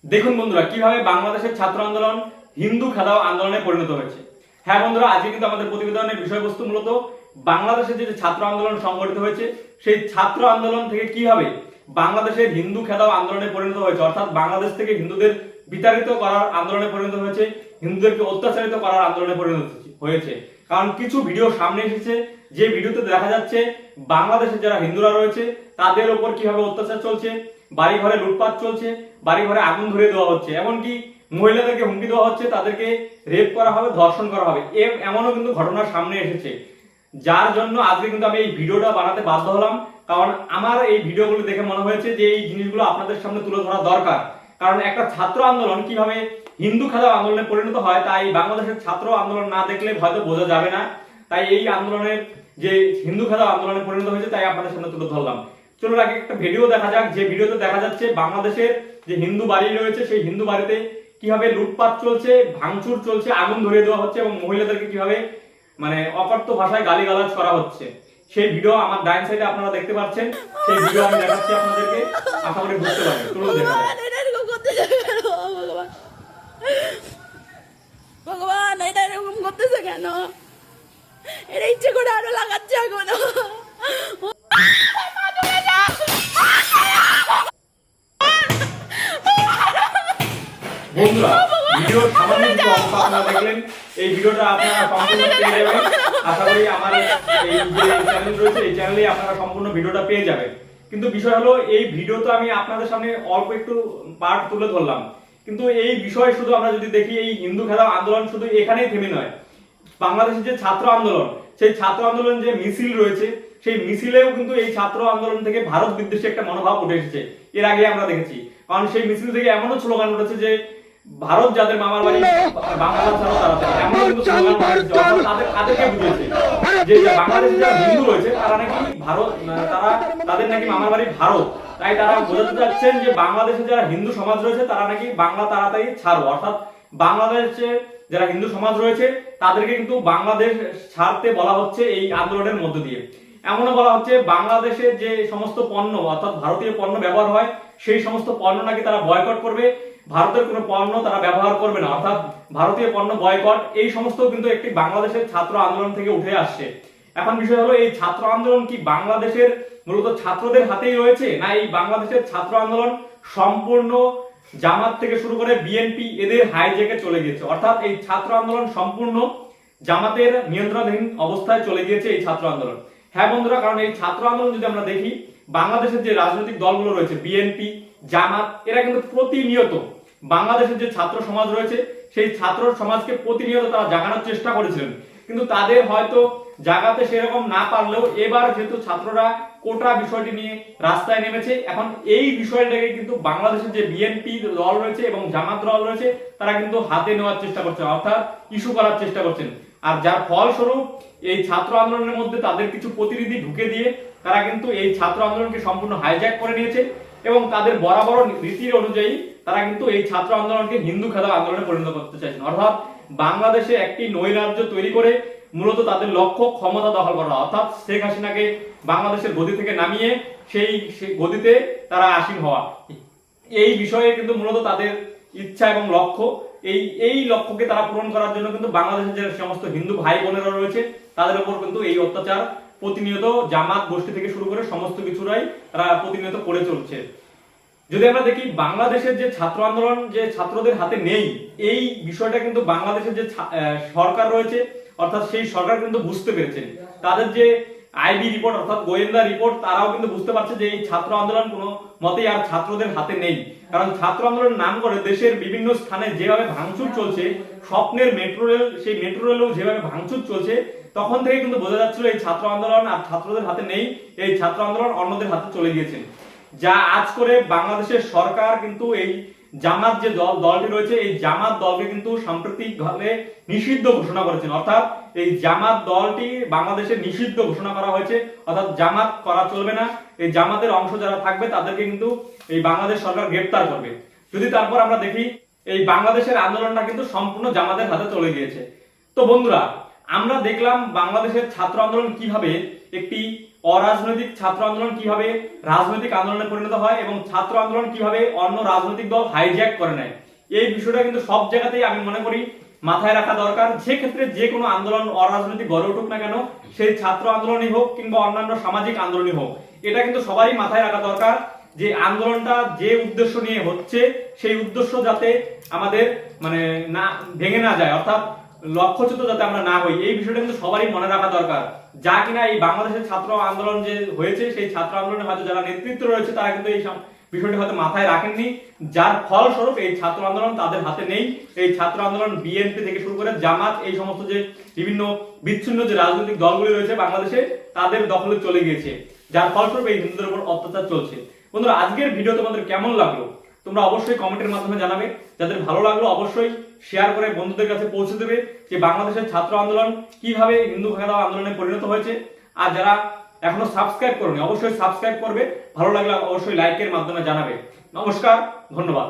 দেখুন বন্ধুরা কিভাবে বাংলাদেশের ছাত্র আন্দোলন হিন্দু খেদাও আন্দোলনে পরিণত হয়েছে। হ্যাঁ বন্ধুরা, আজকে কিন্তু আমাদের প্রতিবেদনের বিষয়বস্তু মূলত বাংলাদেশের যে ছাত্র আন্দোলন সংগঠিত হয়েছে সেই ছাত্র আন্দোলন থেকে কিভাবে বাংলাদেশের হিন্দু খেদাও আন্দোলনে পরিণত হয়েছে, অর্থাৎ বাংলাদেশ থেকে হিন্দুদের বিতাড়িত করার আন্দোলনে পরিণত হয়েছে, হিন্দুদেরকে অত্যাচারিত করার আন্দোলনে পরিণত হয়েছে। কারণ কিছু ভিডিও সামনে এসেছে যে ভিডিওতে দেখা যাচ্ছে বাংলাদেশের যারা হিন্দুরা রয়েছে তাদের উপর কিভাবে অত্যাচার চলছে, বাড়ি ঘরে লুটপাট চলছে, বাড়ি ঘরে আগুন ধরিয়ে দেওয়া হচ্ছে, এমনকি মহিলাদেরকে হুমকি দেওয়া হচ্ছে, তাদেরকে রেপ করা হবে, ধর্ষণ করা হবে। এমনও কিন্তু ঘটনা সামনে এসেছে, যার জন্য আজকে কিন্তু আমি এই ভিডিওটা বানাতে বাধ্য হলাম। কারণ আমার এই ভিডিওগুলো দেখে মনে হয়েছে যে এই জিনিসগুলো আপনাদের সামনে তুলে ধরা দরকার। কারণ একটা ছাত্র আন্দোলন কিভাবে হিন্দু খেদাও আন্দোলনে পরিণত হয় তাই বাংলাদেশের ছাত্র আন্দোলন না দেখলে হয়তো বোঝা যাবে না। তাই এই আন্দোলনের যে হিন্দু খেদাও আন্দোলনে পরিণত হয়েছে তাই আপনাদের সামনে তুলে ধরলাম। চলুন আগে একটা ভিডিও দেখা যাক, যে ভিডিওতে দেখা যাচ্ছে বাংলাদেশের যে হিন্দু বাড়ি রয়েছে সেই হিন্দু বাড়িতে কিভাবে লুটপাট চলছে, ভাঙচুর চলছে, আগুন ধরিয়ে দেওয়া হচ্ছে এবং মহিলাদেরকে কিভাবে অকথ্য ভাষায় গালিগালাজ করা হচ্ছে। সেই ভিডিও আমার ডাইন সাইডে আপনারা দেখতে পাচ্ছেন। সেই ভিডিও আমি দেখাচ্ছি আপনাদেরকে, আশা করি বুঝতে পারবেন। চলুন দেখা যাক। ভগবান এটা এরকম করতেছে কেন? এটা ইচ্ছে করে আরো লাগাচ্ছে এখন। বন্ধুরা, ভিডিওর সামান্য কিছু অংশ আপনারা দেখলেন, এই ভিডিওটা আপনারা সম্পূর্ণ পেয়ে যাবেন। আশা করি আমার এই যে চ্যানেল রয়েছে এই চ্যানেলে আপনারা সম্পূর্ণ ভিডিওটা পেয়ে যাবেন। কিন্তু বিষয় হলো এই ভিডিও তো আমি আপনাদের সামনে অল্প একটু পার্ট তুলে ধরলাম, কিন্তু এই বিষয় শুধু আমরা যদি দেখি এই হিন্দু খেদাও আন্দোলন শুধু এখানেই থেমে নয়। বাংলাদেশের যে ছাত্র আন্দোলন, সেই ছাত্র আন্দোলন যে মিছিল রয়েছে সেই মিছিলেও কিন্তু এই ছাত্র আন্দোলন থেকে ভারত বিদ্বেষী একটা মনোভাব উঠে এসেছে। এর আগে আমরা দেখেছি, কারণ সেই মিছিল থেকে এমনও স্লোগান উঠেছে যে ভারত যাদের মামার বাড়ি বাংলা ছাড়াও তাড়াতাড়ি, এমন কিন্তু স্লোগান উঠেছে। অর্থাৎ তাদেরকে বুঝেছে যে বাংলাদেশে যারা হিন্দু রয়েছে তারা নাকি ভারত, তাদের নাকি মামার বাড়ি ভারত। তাই তারা বোঝাতে চাচ্ছেন যে বাংলাদেশে যারা হিন্দু সমাজ রয়েছে তারা নাকি বাংলা তাড়াতাড়ি ছাড়ো, অর্থাৎ বাংলাদেশে যারা হিন্দু সমাজ রয়েছে তাদেরকে কিন্তু বাংলাদেশ ছাড়তে বলা হচ্ছে এই আন্দোলনের মধ্য দিয়ে। এমনও বলা হচ্ছে বাংলাদেশের যে সমস্ত পণ্য অর্থাৎ ভারতীয় পণ্য ব্যবহার হয় সেই সমস্ত পণ্য নাকি তারা বয়কট করবে, ভারতের কোনো পণ্য তারা ব্যবহার করবে না, অর্থাৎ ভারতীয় পণ্য বয়কট। এই সমস্ত কিন্তু একটি বাংলাদেশের ছাত্র আন্দোলন থেকে উঠে আসছে। এখন বিষয় হলো এই ছাত্র আন্দোলন কি বাংলাদেশের মূলত ছাত্রদের হাতেই রয়েছে, না এই বাংলাদেশের ছাত্র আন্দোলন সম্পূর্ণ জামাত থেকে শুরু করে বিএনপি এদের হাইজ্যাকে চলে গিয়েছে, অর্থাৎ এই ছাত্র আন্দোলন সম্পূর্ণ জামাতের নিয়ন্ত্রণাধীন অবস্থায় চলে গিয়েছে এই ছাত্র আন্দোলন। হ্যাঁ বন্ধুরা, কারণ এই ছাত্র আন্দোলন যদি আমরা দেখি বাংলাদেশের যে রাজনৈতিক দলগুলো রয়েছে বিএনপি, জামাত, এরা কিন্তু প্রতিনিয়ত বাংলাদেশের যে ছাত্র সমাজ রয়েছে সেই ছাত্র সমাজকে প্রতিনিয়ত তারা জাগানোর চেষ্টা করেছিলেন, কিন্তু তাদের হয়তো জাগাতে সেরকম না পারলেও এবার যেহেতু ছাত্ররা কোটা বিষয়টি নিয়ে রাস্তায় নেমেছে, এখন এই বিষয়টাকে কিন্তু বাংলাদেশের যে বিএনপি দল রয়েছে এবং জামাত দল রয়েছে তারা কিন্তু হাতে নেওয়ার চেষ্টা করছে, অর্থাৎ ইস্যু করার চেষ্টা করছেন। আর যার ফলস্বরূপ এই ছাত্র আন্দোলনের মধ্যে তাদের কিছু প্রতিনিধি ঢুকে দিয়ে তারা কিন্তু এই ছাত্র আন্দোলনকে সম্পূর্ণ হাইজ্যাক করে নিয়েছে এবং তাদের বরাবর রীতির অনুযায়ী তারা কিন্তু এই ছাত্র আন্দোলনকে হিন্দু খেদাও আন্দোলনে পরিণত করতে চাইছেন, অর্থাৎ বাংলাদেশে একটি নৈরাজ্য তৈরি করে মূলত তাদের লক্ষ্য ক্ষমতা দখল করা, অর্থাৎ শেখ হাসিনাকে বাংলাদেশের গদি থেকে নামিয়ে সেই গদিতে তারা আসীন হওয়া। এই বিষয়ে কিন্তু মূলত তাদের ইচ্ছা এবং লক্ষ্য। এই লক্ষ্যকে তারা পূরণ করার জন্য কিন্তু বাংলাদেশের যে সমস্ত হিন্দু ভাই বোনেরা রয়েছে তাদের উপর কিন্তু এই অত্যাচার প্রতিনিয়ত জামাত গোষ্ঠী থেকে শুরু করে সমস্ত কিছুরাই তারা প্রতিনিয়ত করে চলছে। যদি আমরা দেখি বাংলাদেশের যে ছাত্র আন্দোলন যে ছাত্রদের হাতে নেই, এই বিষয়টা কিন্তু বাংলাদেশের যে সরকার রয়েছে অর্থাৎ সেই সরকার কিন্তু বুঝতে পেরেছে। তাদের যে আইবি রিপোর্ট অর্থাৎ গোয়েন্দা রিপোর্ট তারাও কিন্তু বুঝতে পারছে যে এই ছাত্র আন্দোলন কোনো মতেই আর ছাত্রদের হাতে নেই। কারণ ছাত্র আন্দোলন নাম করে দেশের বিভিন্ন স্থানে যেভাবে ভাঙচুর চলছে, স্বপ্নের মেট্রো রেল, সেই মেট্রো রেলেও যেভাবে ভাঙচুর চলছে, তখন থেকে কিন্তু বোঝা যাচ্ছিল এই ছাত্র আন্দোলন আর ছাত্রদের হাতে নেই, এই ছাত্র আন্দোলন অন্যদের হাতে চলে গিয়েছে। যা আজ করে বাংলাদেশের সরকার কিন্তু এই জামাত যে দলটি রয়েছে এই জামাত দলকে কিন্তু সাম্প্রতিকভাবে নিষিদ্ধ ঘোষণা করেছেন, অর্থাৎ এই জামাত দলটি বাংলাদেশে নিষিদ্ধ ঘোষণা করা হয়েছে, অর্থাৎ জামাত করা চলবে না। এই জামাতের অংশ যারা থাকবে তাদেরকে কিন্তু এই বাংলাদেশ সরকার গ্রেফতার করবে। যদি তারপর আমরা দেখি এই বাংলাদেশের আন্দোলনটা কিন্তু সম্পূর্ণ জামাতের হাতে চলে গিয়েছে। তো বন্ধুরা, আমরা দেখলাম বাংলাদেশের ছাত্র আন্দোলন কিভাবে একটি অরাজনৈতিক ছাত্র আন্দোলন কিভাবে রাজনৈতিক আন্দোলনে পরিণত হয় এবং ছাত্র আন্দোলন কিভাবে অন্য রাজনৈতিক দল হাইজ্যাক করে নেয়, এই বিষয়টা কিন্তু সব জায়গাতেই আমি মনে করি মাথায় রাখা দরকার। যে ক্ষেত্রে যে কোনো আন্দোলন অরাজনৈতিক গড়ে উঠুক না কেন, সেই ছাত্র আন্দোলনই হোক কিংবা অন্যান্য সামাজিক আন্দোলনই হোক, এটা কিন্তু সবারই মাথায় রাখা দরকার যে আন্দোলনটা যে উদ্দেশ্য নিয়ে হচ্ছে সেই উদ্দেশ্য যাতে আমাদের মানে না ভেঙে না যায়, অর্থাৎ লক্ষ্যচ্যুত যাতে আমরা না হই, এই বিষয়টা কিন্তু সবারই মনে রাখা দরকার। যা কিনা এই বাংলাদেশের ছাত্র আন্দোলন যে হয়েছে সেই ছাত্র আন্দোলনে হয়তো যারা নেতৃত্ব রয়েছে তারা কিন্তু এই বিষয়টি হয়তো মাথায় রাখেননি, যার ফলস্বরূপ এই ছাত্র আন্দোলন তাদের হাতে নেই। এই ছাত্র আন্দোলন বিএনপি থেকে শুরু করে জামাত, এই সমস্ত যে বিভিন্ন বিচ্ছিন্ন যে রাজনৈতিক দলগুলি রয়েছে বাংলাদেশে তাদের দখলে চলে গিয়েছে, যার ফলস্বরূপ এই হিন্দুদের উপর অত্যাচার চলছে। বন্ধুরা, আজকের ভিডিও তোমাদের কেমন লাগলো তোমরা অবশ্যই কমেন্টের মাধ্যমে জানাবে। যাদের ভালো লাগলো অবশ্যই শেয়ার করে বন্ধুদের কাছে পৌঁছে দেবে যে বাংলাদেশের ছাত্র আন্দোলন কিভাবে হিন্দু ভাষা আন্দোলনে পরিণত হয়েছে। আর যারা এখনো সাবস্ক্রাইব করোনি অবশ্যই সাবস্ক্রাইব করবে, ভালো লাগলে অবশ্যই লাইকের মাধ্যমে জানাবে। নমস্কার, ধন্যবাদ।